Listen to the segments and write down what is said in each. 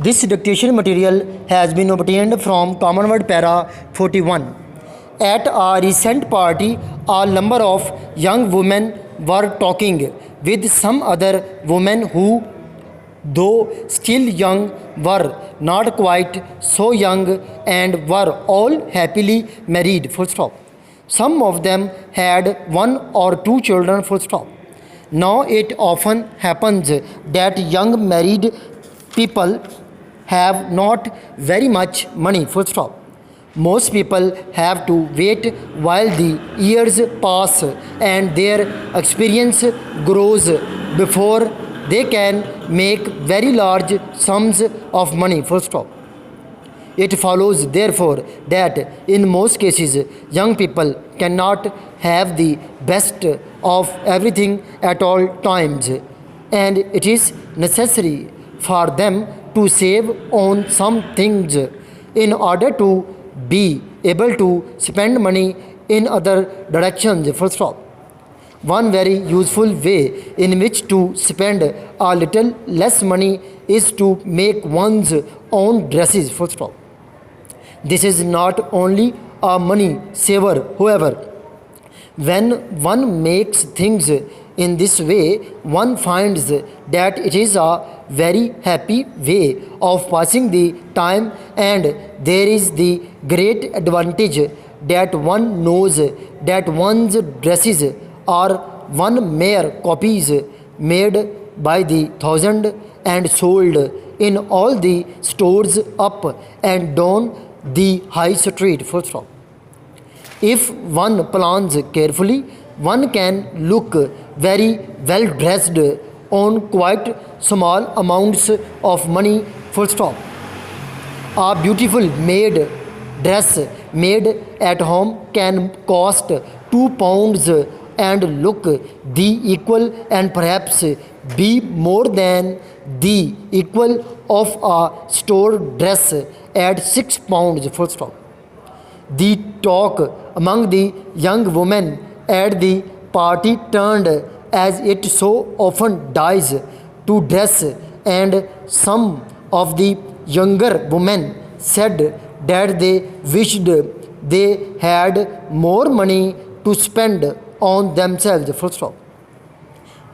This dictation material has been obtained from Common Word Para 41. At a recent party, a number of young women were talking with some other women who, though still young, were not quite so young and were all happily married. Full stop. Some of them had one or two children. Full stop. Now it often happens that young married people have not very much money. Full stop. Most people have to wait while the years pass and their experience grows before they can make very large sums of money. Full stop. It follows, therefore, that in most cases, young people cannot have the best of everything at all times, and it is necessary for them to save on some things in order to be able to spend money in other directions. Full stop. One very useful way in which to spend a little less money is to make one's own dresses. Full stop. This is not only a money saver, however. When one makes things in this way, one finds that it is a very happy way of passing the time, and there is the great advantage that one knows that one's dresses are one mere copies made by the thousand and sold in all the stores up and down the high street. Full stop. If one plans carefully, one can look very well dressed on quite small amounts of money. Full stop. A beautiful made dress made at home can cost £2 and look the equal and perhaps be more than the equal of a store dress at £6. Full stop. The talk among the young women at the party turned, as it so often does, to dress, and some of the younger women said that they wished they had more money to spend on themselves. Full stop.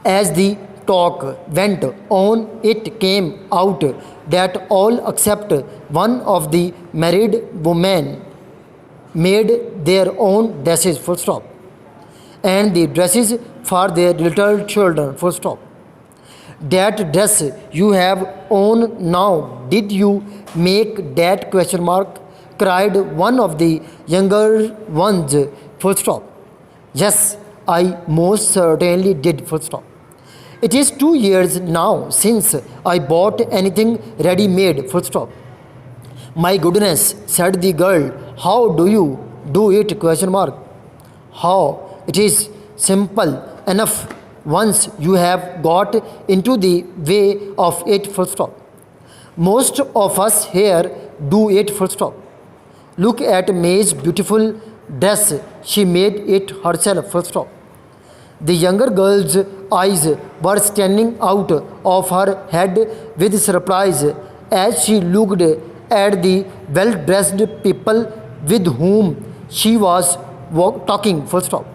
As the talk went on, it came out that all except one of the married women made their own dresses. Full stop. And the dresses for their little children. Full stop. That dress you have on now, did you make that? Question mark, cried one of the younger ones. Full stop. Yes, I most certainly did. Full stop. It is 2 years now since I bought anything ready-made. Full stop. My goodness, said the girl, how do you do it? Question mark. How? It is simple enough once you have got into the way of it. Full stop. Most of us here do it. Full stop. Look at May's beautiful dress. She made it herself. Full stop. The younger girl's eyes were standing out of her head with surprise as she looked at the well-dressed people with whom she was talking. Full stop.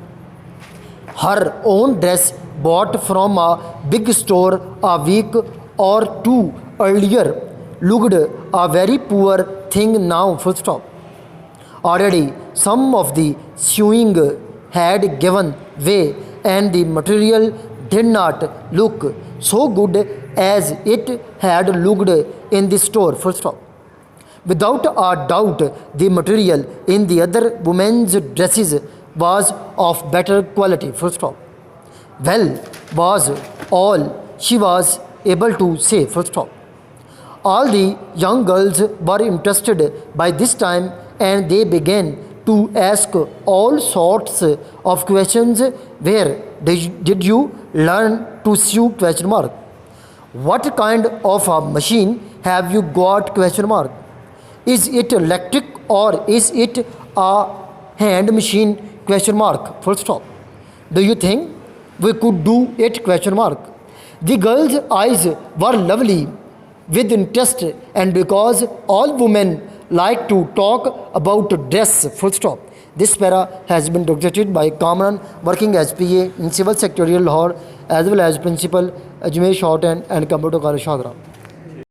Her own dress, bought from a big store a week or two earlier, looked a very poor thing now. Full stop. Already some of the sewing had given way, and the material did not look so good as it had looked in the store. Full stop. Without a doubt, the material in the other women's dresses was of better quality. Full stop. Well, was all she was able to say. Full stop. All the young girls were interested by this time, and they began to ask all sorts of questions. Where did you learn to sew? Question mark. What kind of a machine have you got? Question mark. Is it electric or is it a hand machine? Question mark. Full stop. Do you think we could do it? Question mark. The girl's eyes were lovely with interest and because all women like to talk about dress, full stop. This para has been dictated by Kamran working as PA in Civil Secretarial Lahore as well as Principal Ajmer Shorthand and Computer College Shadra.